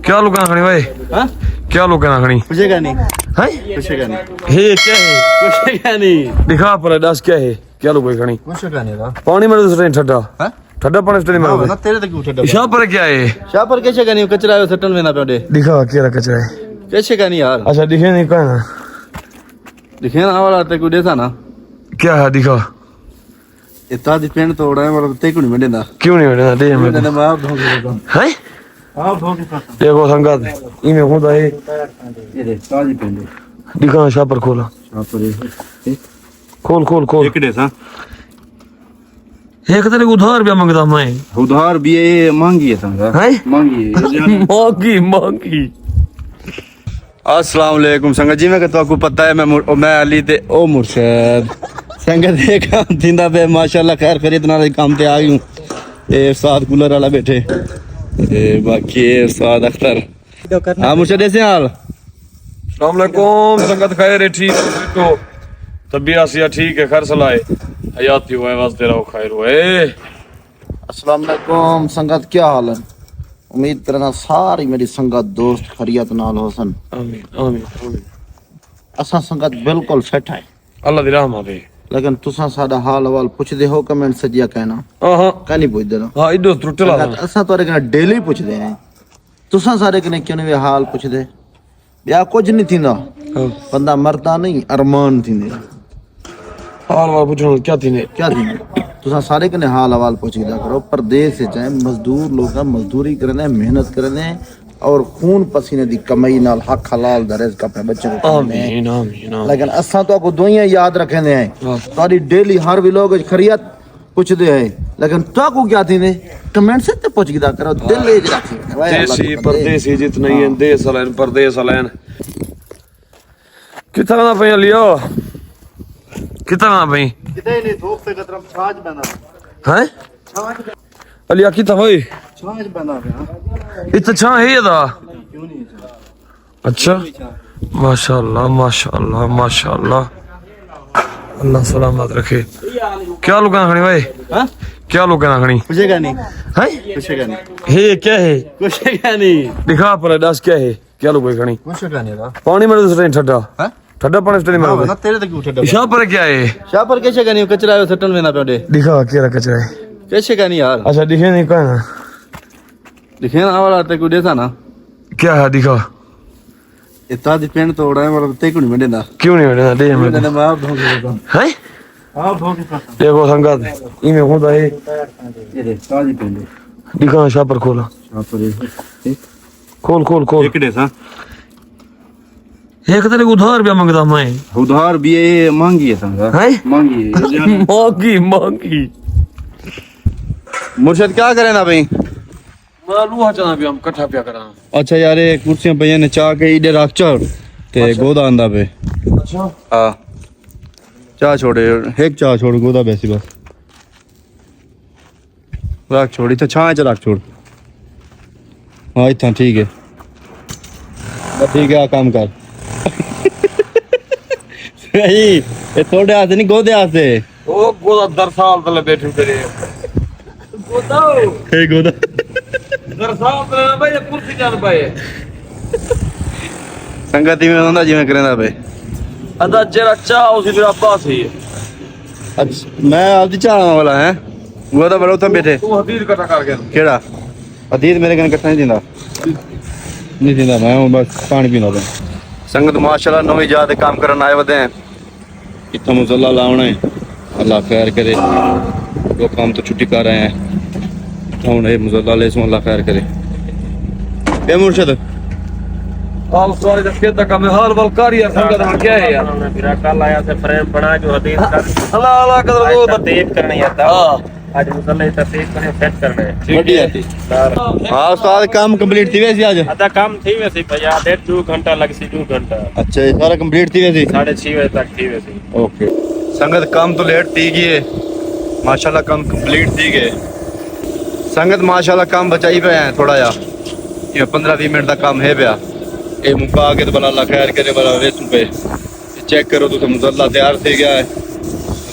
क्या लुका खणी भाई? हाँ? क्या लुका खणी? पूछेगा नहीं। है पूछेगा नहीं। हे क्या है? पूछेगा नहीं। दिखा पर दस क्या है? क्या लुका खणी? पूछेगा नहीं था। पानी में तो स्ट्रेन ठड्डा हाँ? ठड्डा पानी स्ट्रेन में ना तेरे तक उठा। इशा पर क्या है? शाह पर कैसे का नहीं कचरा है सटन में ना पे दिखा क्या कचरा है? कैसे का नहीं यार। अच्छा दिखे नहीं कहना दिखे ना वाला ते को देखा ना क्या है दिखा इतना दी पेंट तोड़ा है मतलब ते को नहीं मिलेगा क्यों नहीं बैठा दे मैं मैंने मैं आप ढोंग देता हूं है आप ढोंग देता देखो संगत इमे होता है ये देख ताजी पेंट दिखा शाह पर खोला शाह पर खोल खोल खोल एक दे सा एक तेरे को उधार भी मांगता मैं उधार भी ये मांगी है समझा है मांगी है मांगी मांगी अस्सलाम वालेकुम संगत जी मैं तो आपको पता है मैं अली ते ओ मुर्शद संगत एक काम थिंदा पे माशाल्लाह खैर खरीद ना काम ते आ गई हूं ए साथ कूलर वाला बैठे ए बाकी ए साथ अख्तर हां मुर्शद ऐसे हाल अस्सलाम वालेकुम संगत खैर है ठीक तो तबीयत सिया ठीक है खैर सलाए हयाती हुए वास्ते रहो खैर हुए अस्सलाम वालेकुम संगत क्या हाल है उम्मीद करना सारी मेरी संगत दोस्त खरियत नाल होसन आमीन आमीन आमीन असा संगत बिल्कुल फिट है अल्लाह दी रहमत है लेकिन तुसा साडा हाल हवाल पुछदे हो कमेंट सजिया कहना हां कहनी पुछदे हो हां इधर त्रुटला असा तोरे कने डेली पुछदे हैं तुसा सारे कने क्यों नहीं हाल पुछदे या कुछ नहीं थींदा बंदा मरदा नहीं अरमान थींदे हाल वाल पूछो क्या थीने क्या थींदा तुसा सारे कने हाल हवाल पुछदा करो परदेस से चाहे मजदूर लोग मजदूरी करने मेहनत करने और खून पसीने दी कमाई नाल हक हलाल दा रिज़्क अपने बच्चों को आमीन आमीन लेकिन असा तो आपको दुआएं याद रखेंदे हैं तारी डेली हर व्लॉग विच खरियत पुछदे हैं लेकिन तो को क्या थींदे कमेंट से ते पुछदा करो दिल इच रखी देसी परदेसी जितने ही देश वाले परदेस वाले कितना ना पे लियो कितना ना पे कितने नहीं धूप से कतरम छाज बना हैं छाज अलिया कितना भाई छाज बना इतना छा है ये दा क्यों नहीं अच्छा माशाल्लाह माशाल्लाह माशाल्लाह अल्लाह सलामत रखे क्या लुका खणी भाई हां क्या लुका खणी पूछेगा नहीं है पूछेगा नहीं हे क्या है पूछेगा नहीं दिखा पर दस क्या है क्या लुका खणी पूछेगा नहीं था पानी में तो स्ट्रेन ठड्डा हां ठड्डा पानी स्ट्रेन में ना तेरे तक उठा इशा पर क्या है शाह पर कैसे का नहीं कचरा है सटन में ना पे दिखा क्या कचरा है कैसे का नहीं यार अच्छा दिखे नहीं कहना दिखे ना वाला ते को देखा ना क्या है दिखा इतना दी पेंट तोड़ा है मतलब ते को नहीं मिलेगा क्यों नहीं बैठा दे मैं मैंने मैं आप ढोंग देता हूं है आप ढोंग देता हूं देखो संगत इमे होता है ये देख ताजी पेंट दिखा शाह पर खोला शाह पर खोल खोल खोल एक दे सा एक तेरे को उधार भी मांगता मैं उधार भी ये मांगी है समझा है मांगी है मांगी मांगी मुर्शद क्या करे ना भाई मालूम है चना भी हम इकट्ठा पिया करा अच्छा यार ये कुर्सियां भैया ने चाह के इधर रख चढ़ ते गोदा आंदा पे अच्छा हां चाह छोड़े एक चाह छोड़ गोदा बैसी बस रख छोड़ी तो छाए च रख छोड़ हां इतना ठीक है बस ठीक है आ काम कर सही ये थोड़े हाथ नहीं गोदे हाथ से ओ गोदा दरसाल तले बैठे तेरे गोदा हे गोदा दरसाल तले भाई कुर्सी जान पाए संगति में होंदा जिवें करेंदा पे अदा जेरा चाह उसी तेरा अब्बास ही है अच्छा मैं आपदी चाह वाला है गोदा बड़ा उतम बैठे तू हदीद इकट्ठा कर गया केड़ा अदीद मेरे कने इकट्ठा नहीं दिंदा नहीं दिंदा मैं हूं बस पानी पीना पे संगत माशाल्लाह नवी जात काम करन आए वदे हैं इतना मुसल्ला लावना है अल्लाह खैर करे वो काम तो छुट्टी कर रहे हैं इतना ये मुसल्ला ले सो अल्लाह खैर करे ए मुर्शिद आओ सॉरी जब के तक मैं हाल वाल कर यार संगत में क्या है यार मेरा कल आया से फ्रेम बना जो हदीस का अल्लाह अल्लाह कदर वो तरतीब करनी आता हां आज मुसल्ले तरतीब करने सेट करना है बड़ी आती हां उस्ताद काम कंप्लीट थी वैसे आज अदा काम थी वैसे भैया 1.5 घंटा लग सी 2 घंटा अच्छा ये सारा कंप्लीट थी वैसे 6:30 बजे तक थी वैसे ओके संगत काम तो लेट थी गई माशाल्लाह काम कंप्लीट थी गए संगत माशाल्लाह काम बचाई पे हैं थोड़ा या ये 15-20 मिनट का काम है पिया ये मुका के तो भला अल्लाह खैर करे भला वेसू पे चेक करो तो मुसल्ला तैयार थी गया है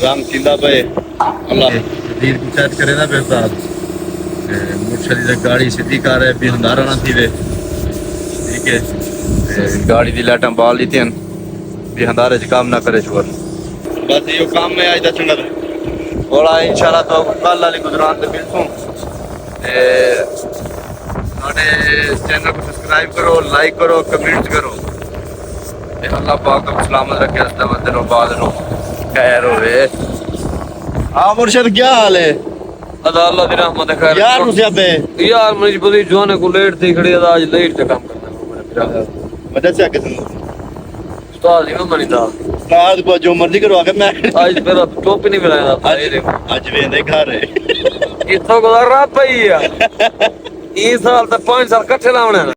रंग सीधा पे अल्लाह दीर को सेट करे ना फिर साथ मुर्शद गाड़ी सीधी कर है भी अंधारा ना थी वे ठीक है ते गाड़ी दी लाइटां बाल दी थी भी अंधारे च काम ना करे शोर बस यो काम में आज दा चंगा बोला इंशाल्लाह तो कल वाली गुजरान ते मिलसूं ते साडे चैनल को सब्सक्राइब करो लाइक करो कमेंट करो ते अल्लाह पाक को सलामत रखे अस्ता मंदिरों बाद नो खैर होवे हाँ मुर्शिद क्या हाल है अदा अल्लाह दी रहमत है खैर यार रुसिया पे यार मुझे बड़ी जोने को लेट थी खड़ी आज लेट से काम करना है मेरा फिर मदद से किसी उस्ताद ही मनी था उस्ताद को जो मर्जी करो आके मैं आज मेरा टोपी नहीं मिलाया था ये देखो आज वेंदे घर है इथों गुजर रहा पई है 3 साल तक 5 साल कट्ठे लावने